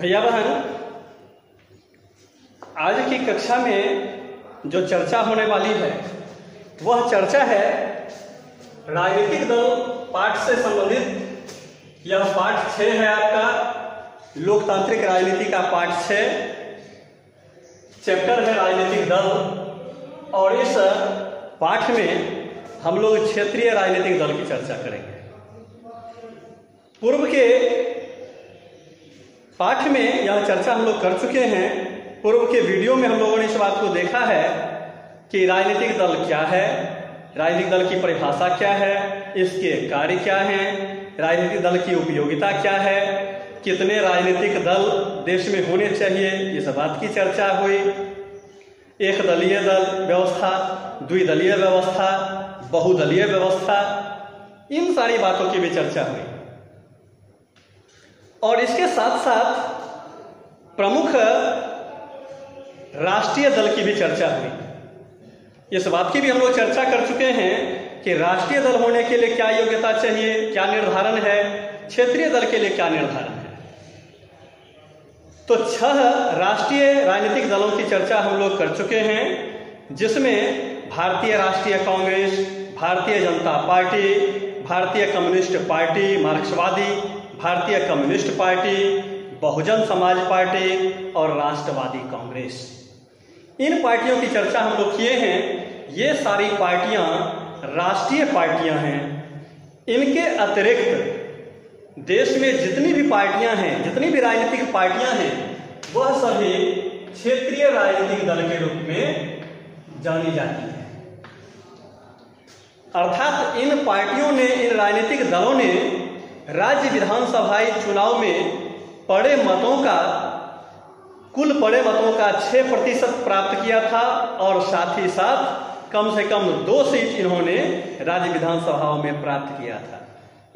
भैया बहन, आज की कक्षा में जो चर्चा होने वाली है वह चर्चा है राजनीतिक दल पाठ से संबंधित। यह पाठ 6 है आपका, लोकतांत्रिक राजनीति का पाठ 6, चैप्टर है राजनीतिक दल। और इस पाठ में हम लोग क्षेत्रीय राजनीतिक दल की चर्चा करेंगे। पूर्व के पाठ में यह चर्चा हम लोग कर चुके हैं। पूर्व के वीडियो में हम लोगों ने इस बात को देखा है कि राजनीतिक दल क्या है, राजनीतिक दल की परिभाषा क्या है, इसके कार्य क्या हैं, राजनीतिक दल की उपयोगिता क्या है, कितने राजनीतिक दल देश में होने चाहिए, इस बात की चर्चा हुई। एक दलीय दल व्यवस्था, द्विदलीय व्यवस्था, बहुदलीय व्यवस्था, इन सारी बातों की भी चर्चा हुई। और इसके साथ साथ प्रमुख राष्ट्रीय दल की भी चर्चा हुई। इस बात की भी हम लोग चर्चा कर चुके हैं कि राष्ट्रीय दल होने के लिए क्या योग्यता चाहिए, क्या निर्धारण है, क्षेत्रीय दल के लिए क्या निर्धारण है। तो 6 राष्ट्रीय राजनीतिक दलों की चर्चा हम लोग कर चुके हैं, जिसमें भारतीय राष्ट्रीय कांग्रेस, भारतीय जनता पार्टी, भारतीय कम्युनिस्ट पार्टी मार्क्सवादी, भारतीय communist party, Bahujan Samaj party और राष्ट्रवादी कांग्रेस। इन पार्टियों की चर्चा हम लोग किए हैं। ये सारी पार्टियां राष्ट्रीय पार्टियां हैं। इनके अतिरिक्त देश में जितनी भी पार्टियां हैं, जितनी भी राजनीतिक पार्टियां हैं, वह सभी क्षेत्रीय राजनीतिक दल के रूप में जानी जाती है। अर्थात इन पार्टियों ने, इन राजनीतिक दलों ने राज्य विधानसभाई चुनाव में कुल पड़े मतों का 6% प्राप्त किया था और साथ ही साथ कम से कम 2 सीट इन्होंने राज्य विधानसभाओं में प्राप्त किया था।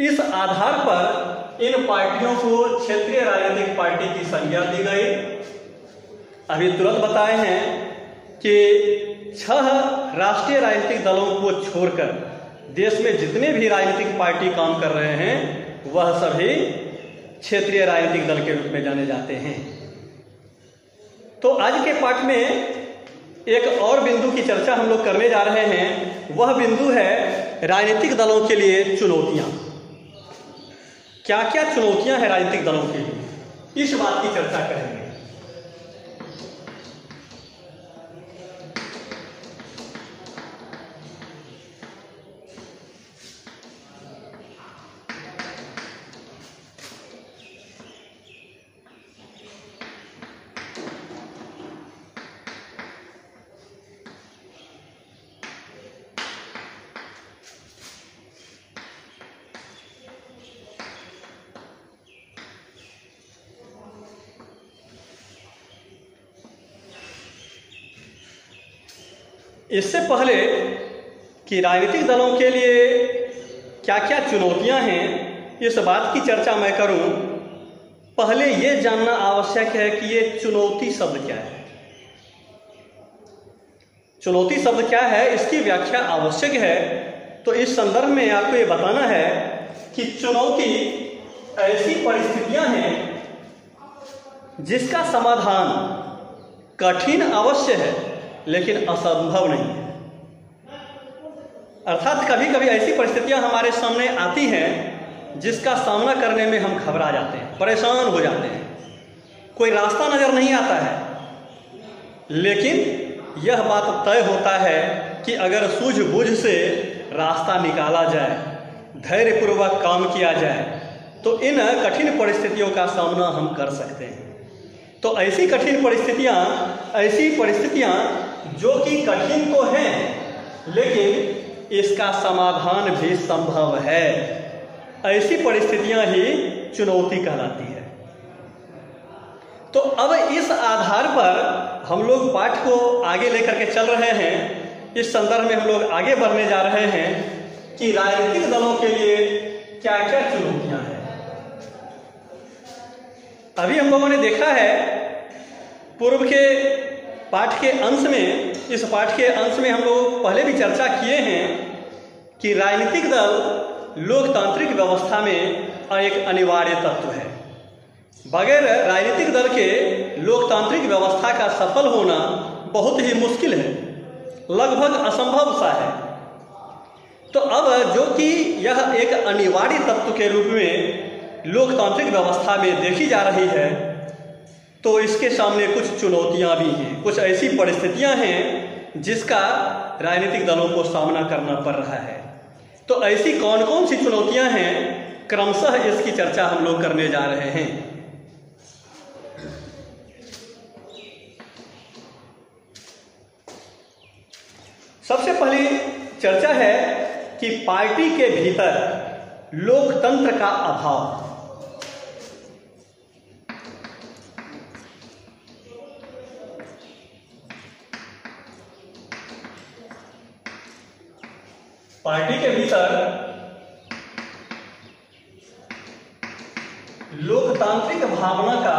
इस आधार पर इन पार्टियों को क्षेत्रीय राजनीतिक पार्टी की संज्ञा दी गई। अभी तुरंत बताए हैं कि 6 राष्ट्रीय राजनीतिक दलों को छोड़कर देश में जितने भी राजनीतिक पार्टी काम कर रहे हैं वह सभी क्षेत्रीय राजनीतिक दल के रूप में जाने जाते हैं। तो आज के पाठ में एक और बिंदु की चर्चा हम लोग करने जा रहे हैं। वह बिंदु है राजनीतिक दलों के लिए चुनौतियां। क्या क्या चुनौतियां हैं राजनीतिक दलों के लिए, इस बात की चर्चा करेंगे। इससे पहले कि राजनीतिक दलों के लिए क्या क्या चुनौतियां हैं, इस बात की चर्चा मैं करूं, पहले यह जानना आवश्यक है कि ये चुनौती शब्द क्या है। चुनौती शब्द क्या है, इसकी व्याख्या आवश्यक है। तो इस संदर्भ में आपको ये बताना है कि चुनौती ऐसी परिस्थितियां हैं जिसका समाधान कठिन अवश्य है लेकिन असंभव नहीं है। अर्थात कभी कभी ऐसी परिस्थितियां हमारे सामने आती हैं जिसका सामना करने में हम घबरा जाते हैं, परेशान हो जाते हैं, कोई रास्ता नजर नहीं आता है। लेकिन यह बात तय होता है कि अगर सूझबूझ से रास्ता निकाला जाए, धैर्यपूर्वक काम किया जाए, तो इन कठिन परिस्थितियों का सामना हम कर सकते हैं। तो ऐसी कठिन परिस्थितियां, ऐसी परिस्थितियां जो कि कठिन तो हैं लेकिन इसका समाधान भी संभव है, ऐसी परिस्थितियां ही चुनौती कहलाती है। तो अब इस आधार पर हम लोग पाठ को आगे लेकर के चल रहे हैं। इस संदर्भ में हम लोग आगे बढ़ने जा रहे हैं कि राजनीतिक दलों के लिए क्या क्या चुनौतियां हैं। अभी हम लोगों ने देखा है पूर्व के पाठ के अंश में, इस पाठ के अंश में हम लोग पहले भी चर्चा किए हैं कि राजनीतिक दल लोकतांत्रिक व्यवस्था में एक अनिवार्य तत्व है। बगैर राजनीतिक दल के लोकतांत्रिक व्यवस्था का सफल होना बहुत ही मुश्किल है, लगभग असंभव सा है। तो अब जो कि यह एक अनिवार्य तत्व के रूप में लोकतांत्रिक व्यवस्था में देखी जा रही है, तो इसके सामने कुछ चुनौतियां भी हैं, कुछ ऐसी परिस्थितियां हैं जिसका राजनीतिक दलों को सामना करना पड़ रहा है। तो ऐसी कौन कौन सी चुनौतियां हैं, क्रमशः इसकी चर्चा हम लोग करने जा रहे हैं। सबसे पहली चर्चा है कि पार्टी के भीतर लोकतंत्र का अभाव। पार्टी के भीतर लोकतांत्रिक भावना का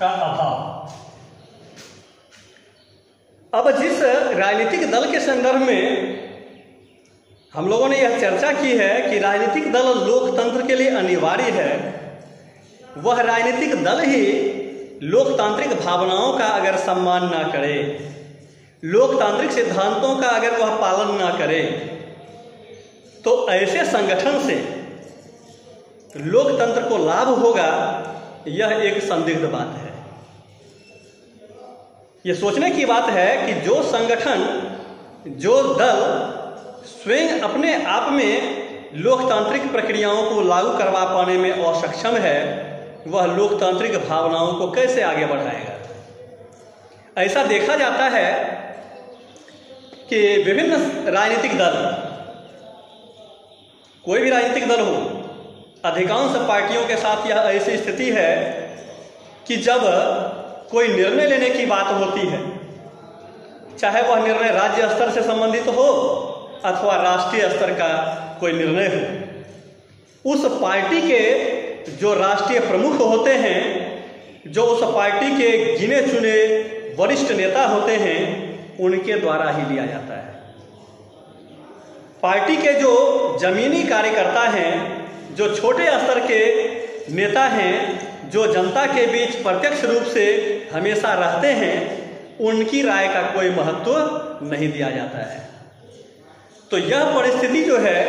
अभाव। अब जिस राजनीतिक दल के संदर्भ में हम लोगों ने यह चर्चा की है कि राजनीतिक दल लोकतंत्र के लिए अनिवार्य है, वह राजनीतिक दल ही लोकतांत्रिक भावनाओं का अगर सम्मान ना करे, लोकतांत्रिक सिद्धांतों का अगर वह पालन ना करे, तो ऐसे संगठन से लोकतंत्र को लाभ होगा, यह एक संदिग्ध बात है। यह सोचने की बात है कि जो संगठन, जो दल स्वयं अपने आप में लोकतांत्रिक प्रक्रियाओं को लागू करवा पाने में असक्षम है, वह लोकतांत्रिक भावनाओं को कैसे आगे बढ़ाएगा। ऐसा देखा जाता है कि विभिन्न राजनीतिक दल, कोई भी राजनीतिक दल हो, अधिकांश पार्टियों के साथ यह ऐसी स्थिति है कि जब कोई निर्णय लेने की बात होती है, चाहे वह निर्णय राज्य स्तर से संबंधित हो अथवा राष्ट्रीय स्तर का कोई निर्णय हो, उस पार्टी के जो राष्ट्रीय प्रमुख होते हैं, जो उस पार्टी के गिने चुने वरिष्ठ नेता होते हैं, उनके द्वारा ही लिया जाता है। पार्टी के जो जमीनी कार्यकर्ता हैं, जो छोटे स्तर के नेता हैं, जो जनता के बीच प्रत्यक्ष रूप से हमेशा रहते हैं, उनकी राय का कोई महत्व नहीं दिया जाता है। तो यह परिस्थिति जो है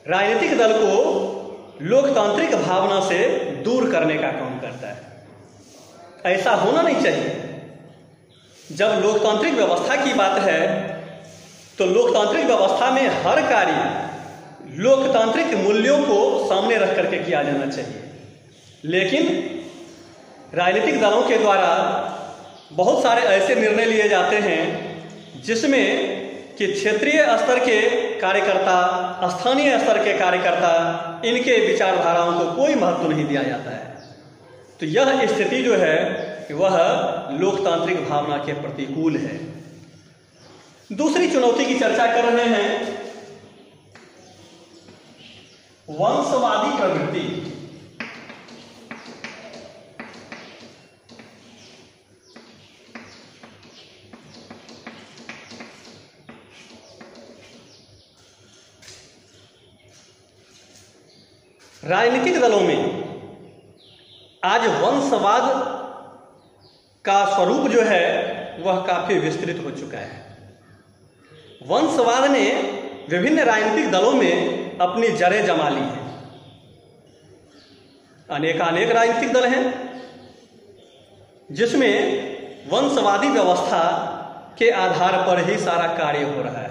राजनीतिक दल को लोकतांत्रिक भावना से दूर करने का काम करता है। ऐसा होना नहीं चाहिए। जब लोकतांत्रिक व्यवस्था की बात है तो लोकतांत्रिक व्यवस्था में हर कार्य लोकतांत्रिक मूल्यों को सामने रख करके किया जाना चाहिए। लेकिन राजनीतिक दलों के द्वारा बहुत सारे ऐसे निर्णय लिए जाते हैं जिसमें कि क्षेत्रीय स्तर के कार्यकर्ता, स्थानीय स्तर के कार्यकर्ता, इनके विचारधाराओं को कोई महत्व नहीं दिया जाता है। तो यह स्थिति जो है वह लोकतांत्रिक भावना के प्रतिकूल है। दूसरी चुनौती की चर्चा कर रहे हैं, वंशवादी प्रवृत्ति। राजनीतिक दलों में आज वंशवाद का स्वरूप जो है वह काफी विस्तृत हो चुका है। वंशवाद ने विभिन्न राजनीतिक दलों में अपनी जड़ें जमा ली हैं। अनेकानेक राजनीतिक दल हैं जिसमें वंशवादी व्यवस्था के आधार पर ही सारा कार्य हो रहा है।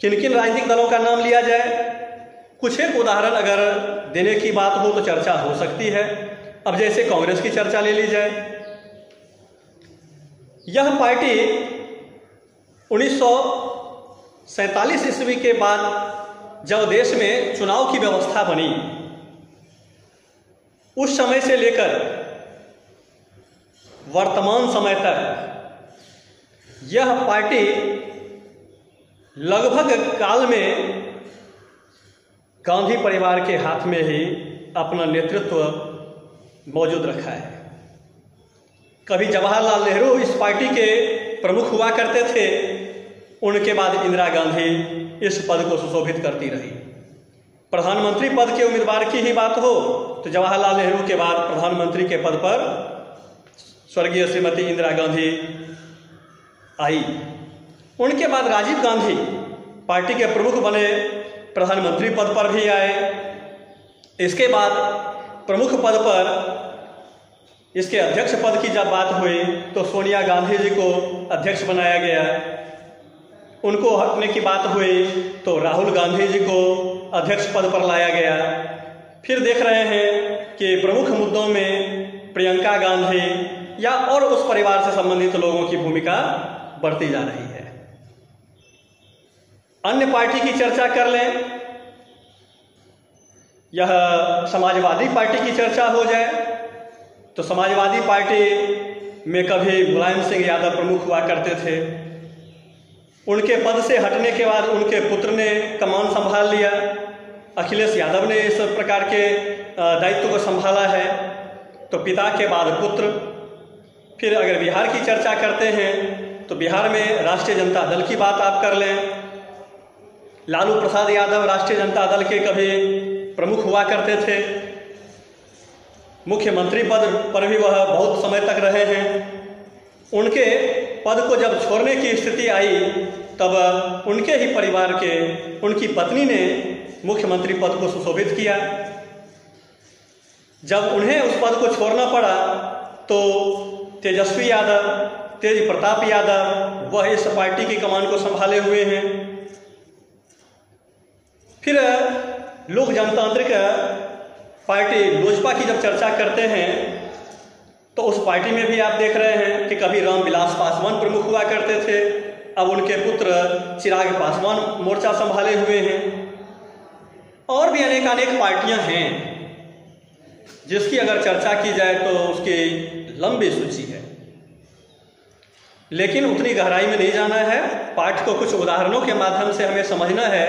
किन किन राजनीतिक दलों का नाम लिया जाए, कुछ एक उदाहरण अगर देने की बात हो तो चर्चा हो सकती है। अब जैसे कांग्रेस की चर्चा ले ली जाए, यह पार्टी 1947 ईस्वी के बाद जब देश में चुनाव की व्यवस्था बनी, उस समय से लेकर वर्तमान समय तक यह पार्टी लगभग काल में गांधी परिवार के हाथ में ही अपना नेतृत्व मौजूद रखा है। कभी जवाहरलाल नेहरू इस पार्टी के प्रमुख हुआ करते थे, उनके बाद इंदिरा गांधी इस पद को सुशोभित करती रही। प्रधानमंत्री पद के उम्मीदवार की ही बात हो तो जवाहरलाल नेहरू के बाद प्रधानमंत्री के पद पर स्वर्गीय श्रीमती इंदिरा गांधी आई। उनके बाद राजीव गांधी पार्टी के प्रमुख बने, प्रधानमंत्री पद पर भी आए। इसके बाद प्रमुख पद पर, इसके अध्यक्ष पद की जब बात हुई तो सोनिया गांधी जी को अध्यक्ष बनाया गया। उनको हटने की बात हुई तो राहुल गांधी जी को अध्यक्ष पद पर लाया गया। फिर देख रहे हैं कि प्रमुख मुद्दों में प्रियंका गांधी या और उस परिवार से संबंधित लोगों की भूमिका बढ़ती जा रही है। अन्य पार्टी की चर्चा कर लें, यह समाजवादी पार्टी की चर्चा हो जाए तो समाजवादी पार्टी में कभी मुलायम सिंह यादव प्रमुख हुआ करते थे। उनके पद से हटने के बाद उनके पुत्र ने कमान संभाल लिया। अखिलेश यादव ने इस प्रकार के दायित्व को संभाला है, तो पिता के बाद पुत्र। फिर अगर बिहार की चर्चा करते हैं तो बिहार में राष्ट्रीय जनता दल की बात आप कर लें। लालू प्रसाद यादव राष्ट्रीय जनता दल के कभी प्रमुख हुआ करते थे, मुख्यमंत्री पद पर भी वह बहुत समय तक रहे हैं। उनके पद को जब छोड़ने की स्थिति आई तब उनके ही परिवार के, उनकी पत्नी ने मुख्यमंत्री पद को सुशोभित किया। जब उन्हें उस पद को छोड़ना पड़ा तो तेजस्वी यादव, तेज प्रताप यादव, वह इस पार्टी की कमान को संभाले हुए हैं। फिर लोक जनतांत्रिक पार्टी लोजपा की जब चर्चा करते हैं तो उस पार्टी में भी आप देख रहे हैं कि कभी रामविलास पासवान प्रमुख हुआ करते थे, अब उनके पुत्र चिराग पासवान मोर्चा संभाले हुए हैं। और भी अनेक पार्टियां हैं जिसकी अगर चर्चा की जाए तो उसकी लंबी सूची है, लेकिन उतनी गहराई में नहीं जाना है। पाठ को कुछ उदाहरणों के माध्यम से हमें समझना है।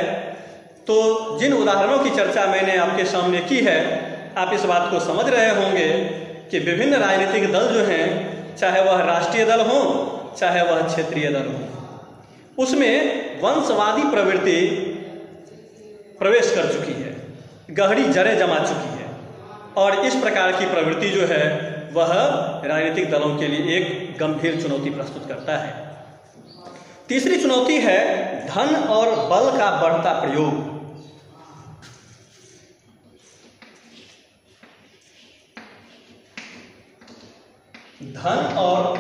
तो जिन उदाहरणों की चर्चा मैंने आपके सामने की है, आप इस बात को समझ रहे होंगे कि विभिन्न राजनीतिक दल जो हैं, चाहे वह राष्ट्रीय दल हो चाहे वह क्षेत्रीय दल हो, उसमें वंशवादी प्रवृत्ति प्रवेश कर चुकी है, गहरी जड़ें जमा चुकी है। और इस प्रकार की प्रवृत्ति जो है वह राजनीतिक दलों के लिए एक गंभीर चुनौती प्रस्तुत करता है। तीसरी चुनौती है धन और बल का बढ़ता प्रयोग। धन और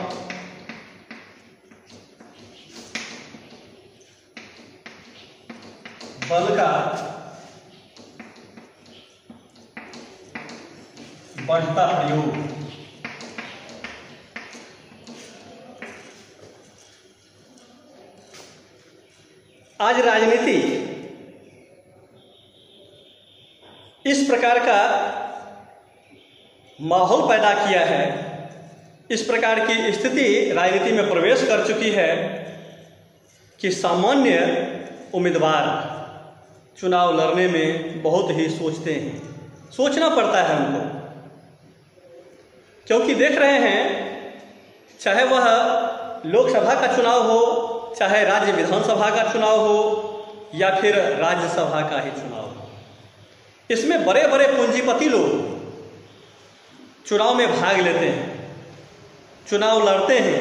बल का बढ़ता प्रयोग। आज राजनीति इस प्रकार का माहौल पैदा किया है, इस प्रकार की स्थिति राजनीति में प्रवेश कर चुकी है कि सामान्य उम्मीदवार चुनाव लड़ने में बहुत ही सोचते हैं, सोचना पड़ता है उनको, क्योंकि देख रहे हैं चाहे वह लोकसभा का चुनाव हो, चाहे राज्य विधानसभा का चुनाव हो या फिर राज्यसभा का ही चुनाव हो, इसमें बड़े बड़े पूंजीपति लोग चुनाव में भाग लेते हैं, चुनाव लड़ते हैं,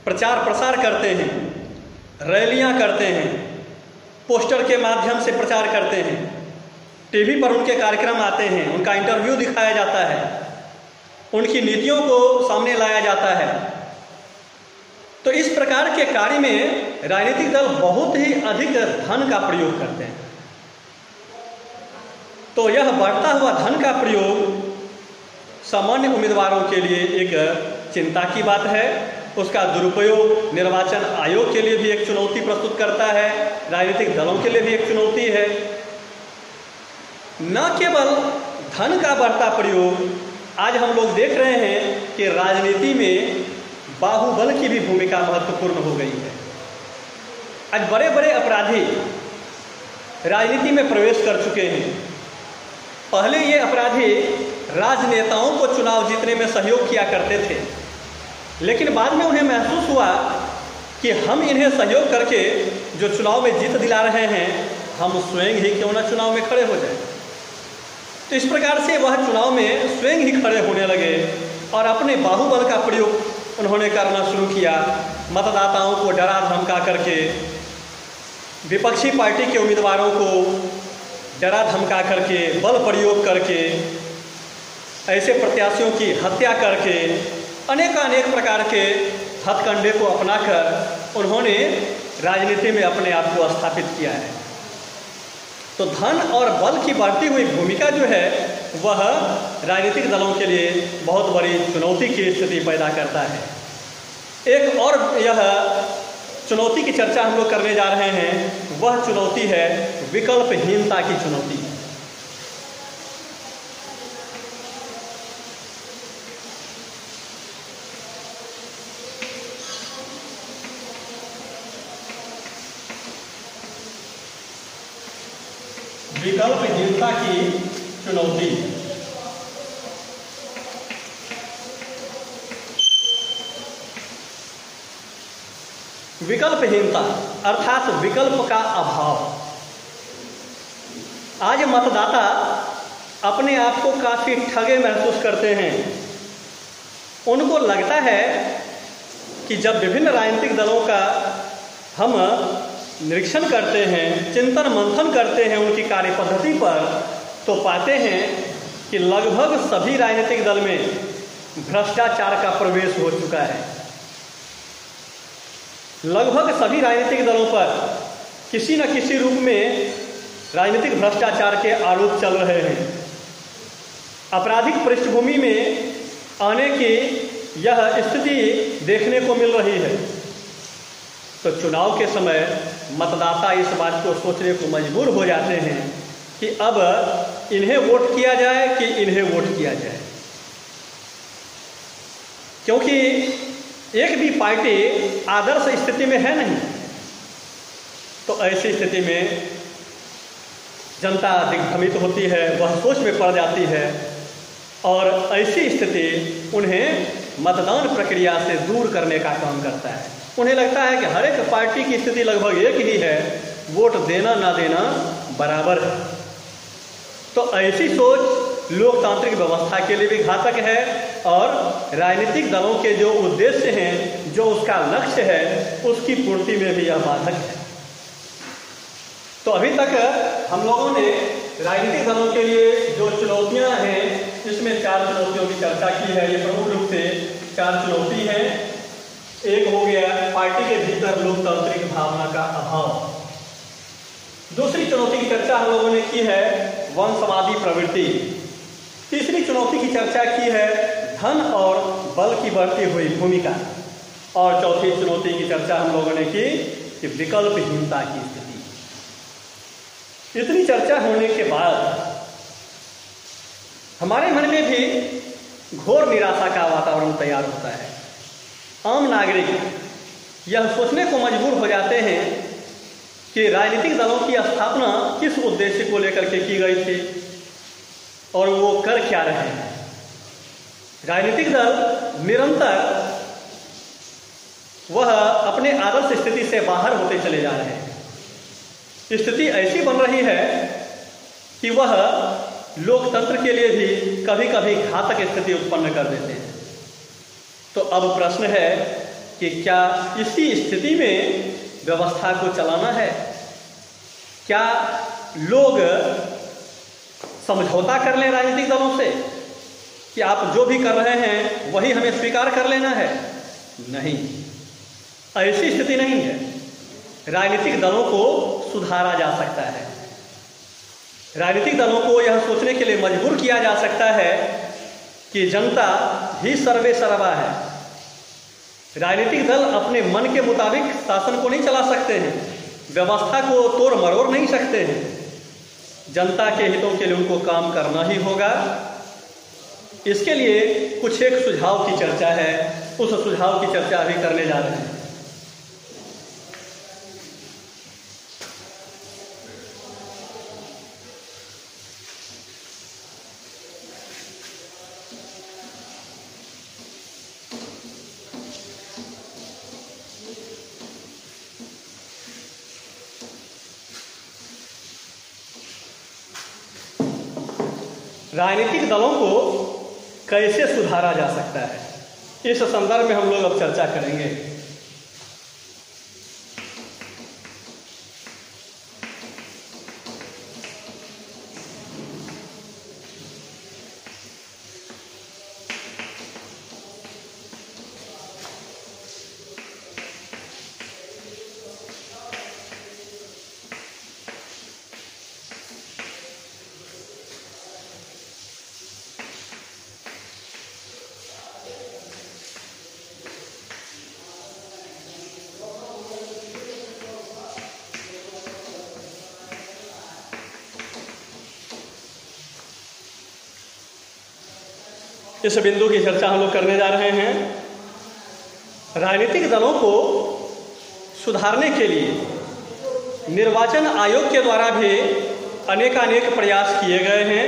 प्रचार प्रसार करते हैं, रैलियां करते हैं, पोस्टर के माध्यम से प्रचार करते हैं, टीवी पर उनके कार्यक्रम आते हैं, उनका इंटरव्यू दिखाया जाता है, उनकी नीतियों को सामने लाया जाता है। तो इस प्रकार के कार्य में राजनीतिक दल बहुत ही अधिक धन का प्रयोग करते हैं। तो यह बढ़ता हुआ धन का प्रयोग सामान्य उम्मीदवारों के लिए एक चिंता की बात है। उसका दुरुपयोग निर्वाचन आयोग के लिए भी एक चुनौती प्रस्तुत करता है, राजनीतिक दलों के लिए भी एक चुनौती है। न केवल धन का बढ़ता प्रयोग, आज हम लोग देख रहे हैं कि राजनीति में बाहुबल की भी भूमिका महत्वपूर्ण हो गई है। आज बड़े बड़े अपराधी राजनीति में प्रवेश कर चुके हैं। पहले ये अपराधी राजनेताओं को चुनाव जीतने में सहयोग किया करते थे, लेकिन बाद में उन्हें महसूस हुआ कि हम इन्हें सहयोग करके जो चुनाव में जीत दिला रहे हैं, हम स्वयं ही क्यों ना चुनाव में खड़े हो जाए। तो इस प्रकार से वह चुनाव में स्वयं ही खड़े होने लगे और अपने बाहुबल का प्रयोग उन्होंने करना शुरू किया। मतदाताओं को डरा धमका करके, विपक्षी पार्टी के उम्मीदवारों को डरा धमका करके, बल प्रयोग करके, ऐसे प्रत्याशियों की हत्या करके, अनेक प्रकार के हथकंडे को अपनाकर उन्होंने राजनीति में अपने आप को स्थापित किया है। तो धन और बल की बढ़ती हुई भूमिका जो है वह राजनीतिक दलों के लिए बहुत बड़ी चुनौती की स्थिति पैदा करता है। एक और यह चुनौती की चर्चा हम लोग करने जा रहे हैं, वह चुनौती है विकल्पहीनता की चुनौती। विकल्पहीनता की चुनौती। विकल्पहीनता अर्थात विकल्प का अभाव। आज मतदाता अपने आप को काफी ठगे महसूस करते हैं। उनको लगता है कि जब विभिन्न राजनीतिक दलों का हम निरीक्षण करते हैं, चिंतन मंथन करते हैं उनकी कार्य पद्धति पर, तो पाते हैं कि लगभग सभी राजनीतिक दल में भ्रष्टाचार का प्रवेश हो चुका है। लगभग सभी राजनीतिक दलों पर किसी न किसी रूप में राजनीतिक भ्रष्टाचार के आरोप चल रहे हैं। आपराधिक पृष्ठभूमि में आने की यह स्थिति देखने को मिल रही है। तो चुनाव के समय मतदाता इस बात को सोचने को मजबूर हो जाते हैं कि अब इन्हें वोट किया जाए कि इन्हें वोट किया जाए, क्योंकि एक भी पार्टी आदर्श स्थिति में है नहीं। तो ऐसी स्थिति में जनता दिग्भ्रमित होती है, वह सोच में पड़ जाती है और ऐसी स्थिति उन्हें मतदान प्रक्रिया से दूर करने का काम करता है। उन्हें लगता है कि हर एक पार्टी की स्थिति लगभग एक ही है, वोट देना ना देना बराबर है। तो ऐसी सोच लोकतांत्रिक व्यवस्था के लिए भी घातक है और राजनीतिक दलों के जो उद्देश्य हैं, जो उसका लक्ष्य है, उसकी पूर्ति में भी यह बाधक है। तो अभी तक हम लोगों ने राजनीतिक दलों के लिए जो चुनौतियां हैं, इसमें 4 चुनौतियों की चर्चा की है। ये प्रमुख रूप से 4 चुनौती हैं। एक हो गया पार्टी के भीतर लोकतांत्रिक भावना का अभाव। दूसरी चुनौती की चर्चा हम लोगों ने की है वंशवादी प्रवृत्ति। तीसरी चुनौती की चर्चा की है धन और बल की बढ़ती हुई भूमिका। और चौथी चुनौती की चर्चा हम लोगों ने की कि विकल्पहीनता की स्थिति। इतनी चर्चा होने के बाद हमारे मन में भी घोर निराशा का वातावरण तैयार होता है। आम नागरिक यह सोचने को मजबूर हो जाते हैं कि राजनीतिक दलों की स्थापना किस उद्देश्य को लेकर के की गई थी और वो कर क्या रहे हैं। राजनीतिक दल निरंतर वह अपने आदर्श स्थिति से बाहर होते चले जा रहे हैं। स्थिति ऐसी बन रही है कि वह लोकतंत्र के लिए भी कभी कभी घातक स्थिति उत्पन्न कर देते हैं। तो अब प्रश्न है कि क्या इसी स्थिति में व्यवस्था को चलाना है? क्या लोग समझौता कर लें राजनीतिक दलों से कि आप जो भी कर रहे हैं वही हमें स्वीकार कर लेना है? नहीं, ऐसी स्थिति नहीं है। राजनीतिक दलों को सुधारा जा सकता है। राजनीतिक दलों को यह सोचने के लिए मजबूर किया जा सकता है कि जनता ही सर्वे सर्वा है। राजनीतिक दल अपने मन के मुताबिक शासन को नहीं चला सकते हैं, व्यवस्था को तोड़ मरोड़ नहीं सकते हैं। जनता के हितों के लिए उनको काम करना ही होगा। इसके लिए कुछ एक सुझाव की चर्चा है, उस सुझाव की चर्चा अभी करने जा रहे हैं। राजनीतिक दलों को कैसे सुधारा जा सकता है, इस संदर्भ में हम लोग अब चर्चा करेंगे। इस बिंदु की चर्चा हम लोग करने जा रहे हैं। राजनीतिक दलों को सुधारने के लिए निर्वाचन आयोग के द्वारा भी अनेकानेक प्रयास किए गए हैं।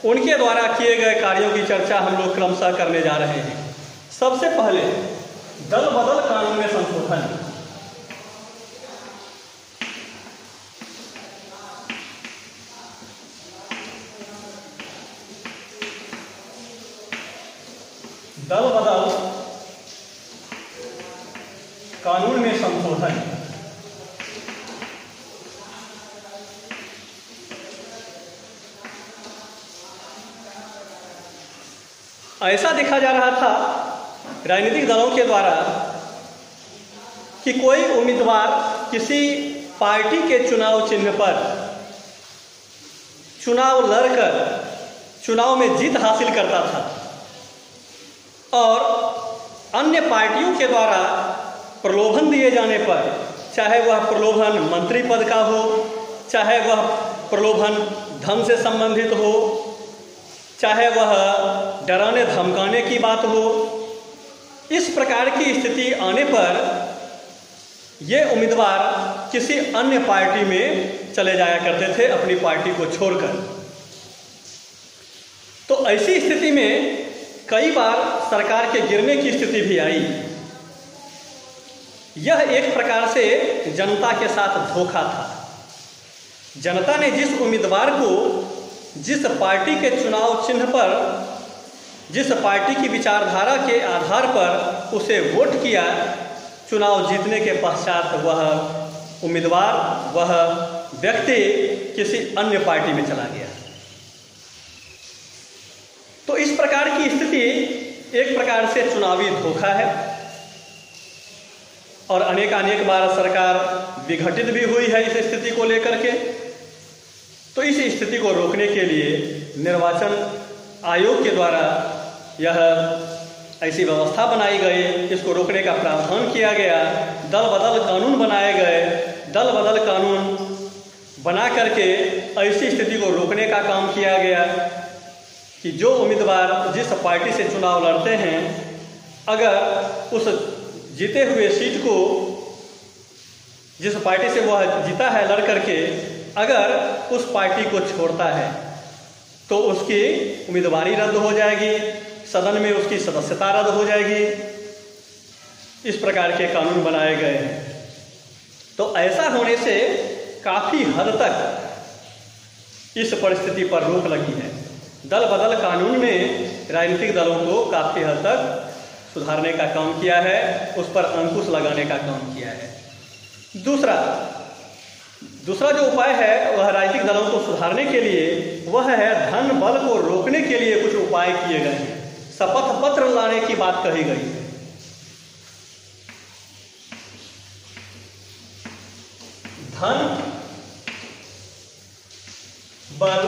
उनके द्वारा किए गए कार्यों की चर्चा हम लोग क्रमशः करने जा रहे हैं। सबसे पहले दल बदल कानून में संशोधन। दल बदल कानून में संशोधन। ऐसा देखा जा रहा था राजनीतिक दलों के द्वारा कि कोई उम्मीदवार किसी पार्टी के चुनाव चिन्ह पर चुनाव लड़कर चुनाव में जीत हासिल करता था और अन्य पार्टियों के द्वारा प्रलोभन दिए जाने पर, चाहे वह प्रलोभन मंत्री पद का हो, चाहे वह प्रलोभन धन से संबंधित हो, चाहे वह डराने धमकाने की बात हो, इस प्रकार की स्थिति आने पर ये उम्मीदवार किसी अन्य पार्टी में चले जाया करते थे अपनी पार्टी को छोड़कर। तो ऐसी स्थिति में कई बार सरकार के गिरने की स्थिति भी आई। यह एक प्रकार से जनता के साथ धोखा था। जनता ने जिस उम्मीदवार को जिस पार्टी के चुनाव चिन्ह पर, जिस पार्टी की विचारधारा के आधार पर उसे वोट किया, चुनाव जीतने के पश्चात वह उम्मीदवार, वह व्यक्ति किसी अन्य पार्टी में चला गया। तो इस प्रकार की स्थिति एक प्रकार से चुनावी धोखा है और अनेक बार सरकार विघटित भी हुई है इस स्थिति को लेकर के। तो इस स्थिति को रोकने के लिए निर्वाचन आयोग के द्वारा यह ऐसी व्यवस्था बनाई गई, इसको रोकने का प्रावधान किया गया। दल बदल कानून बनाए गए। दल बदल कानून बना करके ऐसी स्थिति को रोकने का काम किया गया कि जो उम्मीदवार जिस पार्टी से चुनाव लड़ते हैं, अगर उस जीते हुए सीट को, जिस पार्टी से वह जीता है लड़ करके, अगर उस पार्टी को छोड़ता है तो उसकी उम्मीदवारी रद्द हो जाएगी, सदन में उसकी सदस्यता रद्द हो जाएगी। इस प्रकार के कानून बनाए गए हैं। तो ऐसा होने से काफ़ी हद तक इस परिस्थिति पर रोक लगी है। दल बदल कानून ने राजनीतिक दलों को काफ़ी हद तक सुधारने का काम किया है, उस पर अंकुश लगाने का काम किया है। दूसरा जो उपाय है वह राजनीतिक दलों को सुधारने के लिए वह है धन बल को रोकने के लिए कुछ उपाय किए गए हैं। शपथ पत्र लाने की बात कही गई है। धन बल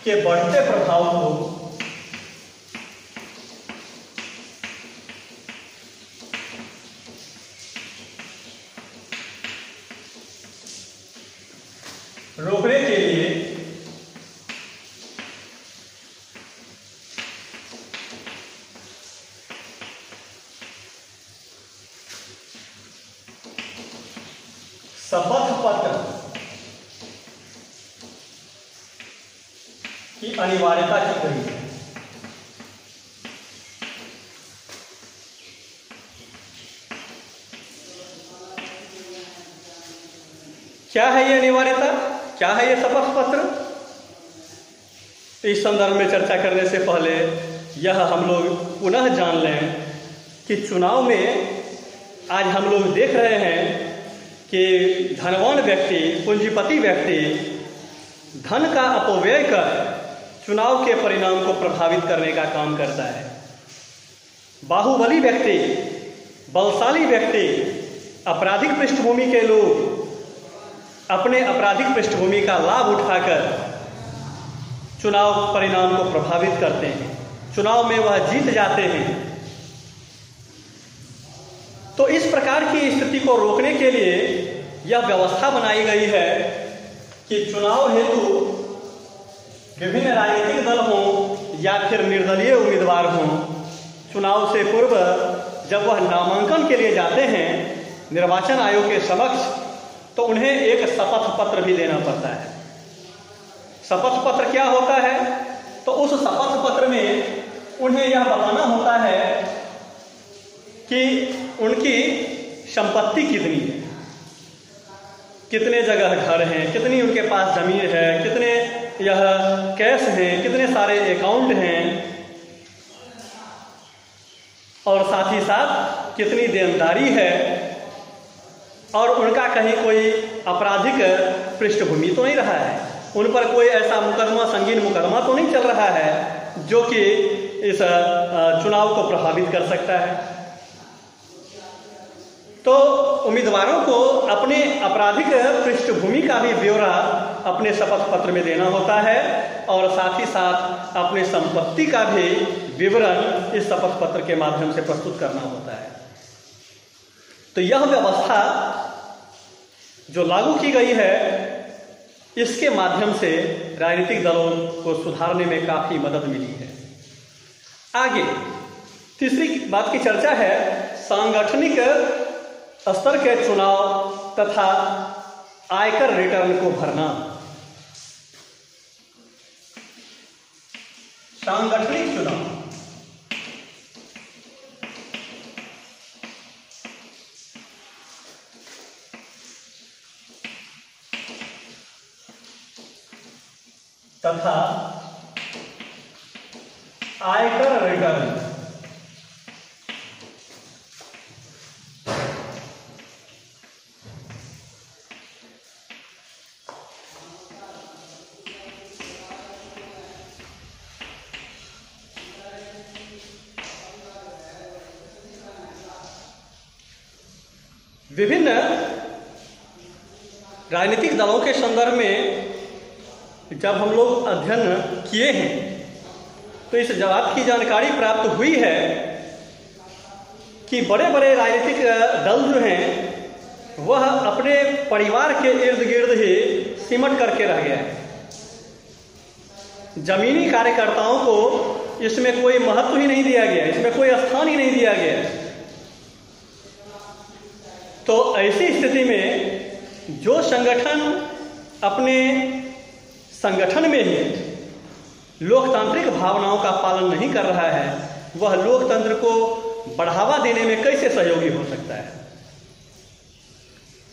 के बढ़ते प्रभाव को रोकने के लिए शपथ पत्र की अनिवार्यता की गई है। क्या है ये अनिवार्यता? क्या है ये शपथ पत्र? इस संदर्भ में चर्चा करने से पहले यह हम लोग पुनः जान लें कि चुनाव में आज हम लोग देख रहे हैं कि धनवान व्यक्ति, पूंजीपति व्यक्ति धन का अपव्यय कर चुनाव के परिणाम को प्रभावित करने का काम करता है। बाहुबली व्यक्ति, बलशाली व्यक्ति, आपराधिक पृष्ठभूमि के लोग अपने आपराधिक पृष्ठभूमि का लाभ उठाकर चुनाव परिणाम को प्रभावित करते हैं, चुनाव में वह जीत जाते हैं। तो इस प्रकार की स्थिति को रोकने के लिए यह व्यवस्था बनाई गई है कि चुनाव हेतु विभिन्न राजनीतिक दल हों या फिर निर्दलीय उम्मीदवार हों, चुनाव से पूर्व जब वह नामांकन के लिए जाते हैं निर्वाचन आयोग के समक्ष, तो उन्हें एक शपथ पत्र भी देना पड़ता है। शपथ पत्र क्या होता है? तो उस शपथ पत्र में उन्हें यह बताना होता है कि उनकी संपत्ति कितनी है, कितने जगह घर हैं, कितनी उनके पास जमीन है, कितने यह कैश हैं, कितने सारे अकाउंट हैं, और साथ ही साथ कितनी देनदारी है, और उनका कहीं कोई आपराधिक पृष्ठभूमि तो नहीं रहा है, उन पर कोई ऐसा मुकदमा, संगीन मुकदमा तो नहीं चल रहा है जो कि इस चुनाव को प्रभावित कर सकता है। तो उम्मीदवारों को अपने आपराधिक पृष्ठभूमि का भी ब्यौरा अपने शपथ पत्र में देना होता है, और साथ ही साथ अपने संपत्ति का भी विवरण इस शपथ पत्र के माध्यम से प्रस्तुत करना होता है। तो यह व्यवस्था जो लागू की गई है, इसके माध्यम से राजनीतिक दलों को सुधारने में काफी मदद मिली है। आगे तीसरी बात की चर्चा है सांगठनिक स्तर के चुनाव तथा आयकर रिटर्न को भरना। सांगठनिक चुनाव तथा आयकर रिटर्न विभिन्न राजनीतिक दलों के संदर्भ में जब हम लोग अध्ययन किए हैं तो इस बात की जानकारी प्राप्त हुई है कि बड़े बड़े राजनीतिक दल जो हैं वह अपने परिवार के इर्द गिर्द ही सिमट करके रह गए हैं। जमीनी कार्यकर्ताओं को इसमें कोई महत्व ही नहीं दिया गया, इसमें कोई स्थान ही नहीं दिया गया। तो ऐसी स्थिति में जो संगठन अपने संगठन में ही लोकतांत्रिक भावनाओं का पालन नहीं कर रहा है, वह लोकतंत्र को बढ़ावा देने में कैसे सहयोगी हो सकता है?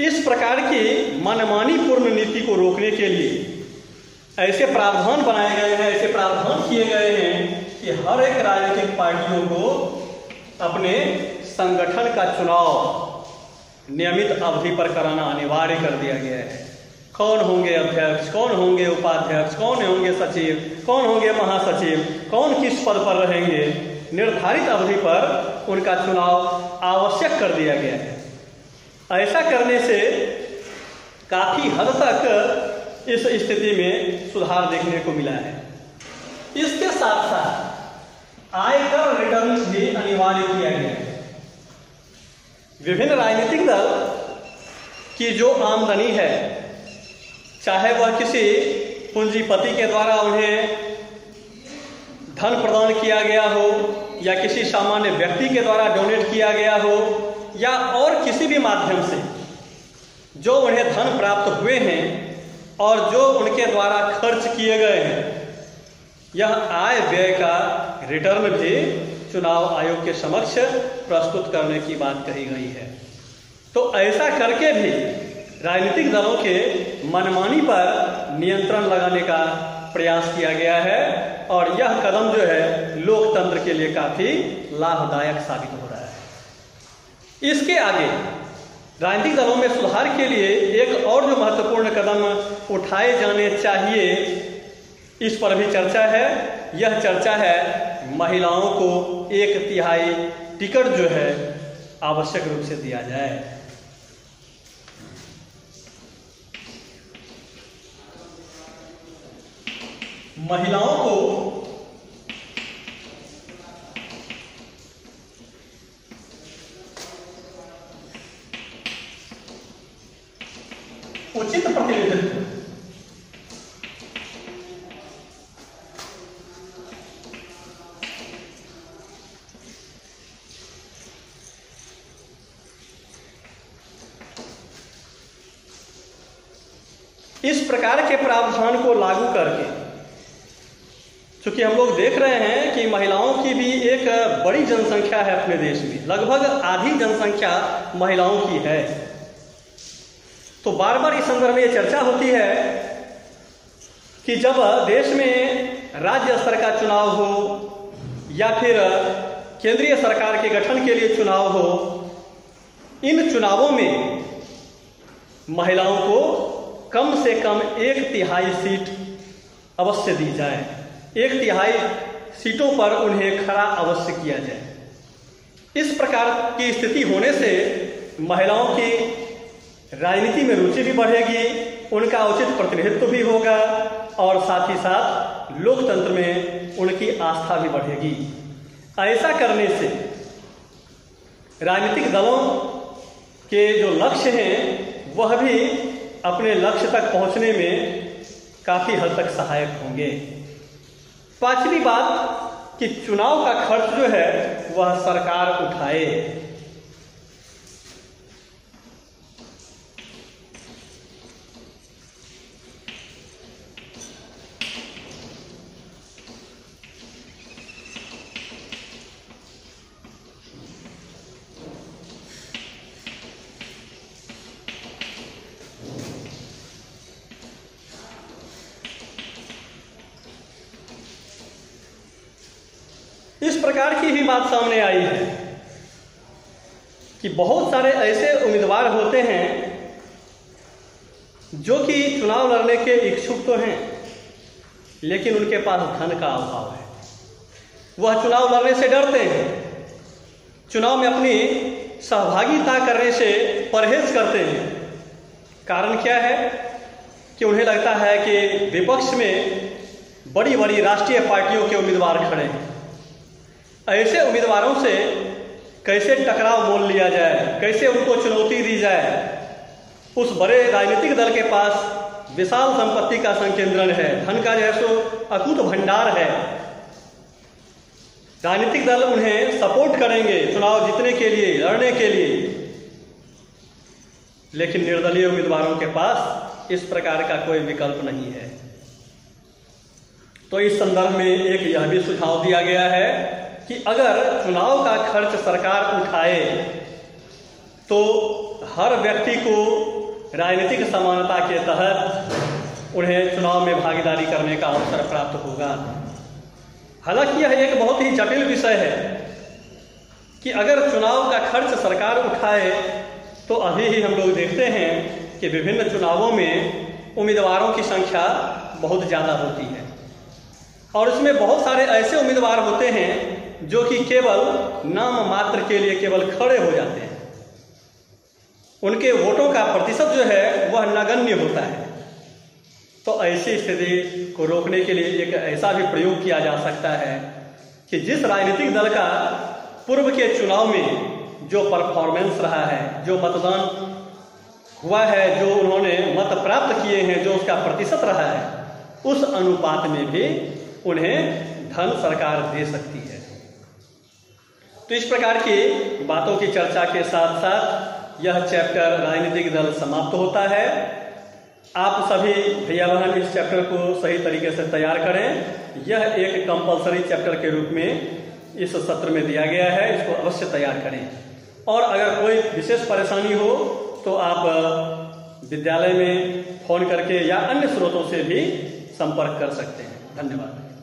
इस प्रकार की मनमानी पूर्ण नीति को रोकने के लिए ऐसे प्रावधान बनाए गए हैं, ऐसे प्रावधान किए गए हैं कि हर एक राजनीतिक पार्टियों को अपने संगठन का चुनाव नियमित अवधि पर कराना अनिवार्य कर दिया गया है। कौन होंगे अध्यक्ष, कौन होंगे उपाध्यक्ष, कौन होंगे सचिव, कौन होंगे महासचिव, कौन किस पद पर रहेंगे, निर्धारित अवधि पर उनका चुनाव आवश्यक कर दिया गया है। ऐसा करने से काफी हद तक इस स्थिति में सुधार देखने को मिला है। इसके साथ साथ आयकर रिटर्न भी अनिवार्य किया गया है। विभिन्न राजनीतिक दल की जो आमदनी है, चाहे वह किसी पूंजीपति के द्वारा उन्हें धन प्रदान किया गया हो या किसी सामान्य व्यक्ति के द्वारा डोनेट किया गया हो या और किसी भी माध्यम से जो उन्हें धन प्राप्त हुए हैं और जो उनके द्वारा खर्च किए गए हैं, यह आय व्यय का रिटर्न भी चुनाव आयोग के समक्ष प्रस्तुत करने की बात कही गई है। तो ऐसा करके भी राजनीतिक दलों के मनमानी पर नियंत्रण लगाने का प्रयास किया गया है और यह कदम जो है लोकतंत्र के लिए काफी लाभदायक साबित हो रहा है। इसके आगे राजनीतिक दलों में सुधार के लिए एक और जो महत्वपूर्ण कदम उठाए जाने चाहिए, इस पर भी चर्चा है। यह चर्चा है महिलाओं को 1/3 टिकट जो है आवश्यक रूप से दिया जाए। महिलाओं को उचित प्रतिनिधित्व इस प्रकार के प्रावधान को लागू करके, चूंकि हम लोग देख रहे हैं कि महिलाओं की भी एक बड़ी जनसंख्या है अपने देश में, लगभग आधी जनसंख्या महिलाओं की है, तो बार बार इस संदर्भ में ये चर्चा होती है कि जब देश में राज्य स्तर का चुनाव हो या फिर केंद्रीय सरकार के गठन के लिए चुनाव हो, इन चुनावों में महिलाओं को कम से कम 1/3 सीट अवश्य दी जाए, 1/3 सीटों पर उन्हें खड़ा अवश्य किया जाए। इस प्रकार की स्थिति होने से महिलाओं की राजनीति में रुचि भी बढ़ेगी, उनका उचित प्रतिनिधित्व भी होगा और साथ ही साथ लोकतंत्र में उनकी आस्था भी बढ़ेगी। ऐसा करने से राजनीतिक दलों के जो लक्ष्य हैं वह भी अपने लक्ष्य तक पहुंचने में काफी हद तक सहायक होंगे। पांचवी बात कि चुनाव का खर्च जो है वह सरकार उठाए। इस प्रकार की भी बात सामने आई है कि बहुत सारे ऐसे उम्मीदवार होते हैं जो कि चुनाव लड़ने के इच्छुक तो हैं, लेकिन उनके पास धन का अभाव है। वह चुनाव लड़ने से डरते हैं, चुनाव में अपनी सहभागिता करने से परहेज करते हैं। कारण क्या है कि उन्हें लगता है कि विपक्ष में बड़ी बड़ी राष्ट्रीय पार्टियों के उम्मीदवार खड़े हैं, ऐसे उम्मीदवारों से कैसे टकराव मोल लिया जाए, कैसे उनको चुनौती दी जाए। उस बड़े राजनीतिक दल के पास विशाल संपत्ति का संकेंद्रण है, धन का जो है सो अकूत भंडार है। राजनीतिक दल उन्हें सपोर्ट करेंगे चुनाव जीतने के लिए, लड़ने के लिए, लेकिन निर्दलीय उम्मीदवारों के पास इस प्रकार का कोई विकल्प नहीं है। तो इस संदर्भ में एक यह भी सुझाव दिया गया है कि अगर चुनाव का खर्च सरकार उठाए तो हर व्यक्ति को राजनीतिक समानता के तहत उन्हें चुनाव में भागीदारी करने का अवसर प्राप्त होगा। हालांकि यह एक बहुत ही जटिल विषय है कि अगर चुनाव का खर्च सरकार उठाए तो अभी ही हम लोग देखते हैं कि विभिन्न चुनावों में उम्मीदवारों की संख्या बहुत ज़्यादा होती है और इसमें बहुत सारे ऐसे उम्मीदवार होते हैं जो कि केवल नाम मात्र के लिए केवल खड़े हो जाते हैं। उनके वोटों का प्रतिशत जो है वह नगण्य होता है। तो ऐसी स्थिति को रोकने के लिए एक ऐसा भी प्रयोग किया जा सकता है कि जिस राजनीतिक दल का पूर्व के चुनाव में जो परफॉर्मेंस रहा है, जो मतदान हुआ है, जो उन्होंने मत प्राप्त किए हैं, जो उसका प्रतिशत रहा है, उस अनुपात में भी उन्हें धन सरकार दे सकती है। तो इस प्रकार की बातों की चर्चा के साथ साथ यह चैप्टर राजनीतिक दल समाप्त होता है। आप सभी भैया बहन इस चैप्टर को सही तरीके से तैयार करें। यह एक कंपलसरी चैप्टर के रूप में इस सत्र में दिया गया है, इसको अवश्य तैयार करें। और अगर कोई विशेष परेशानी हो तो आप विद्यालय में फोन करके या अन्य स्रोतों से भी संपर्क कर सकते हैं। धन्यवाद।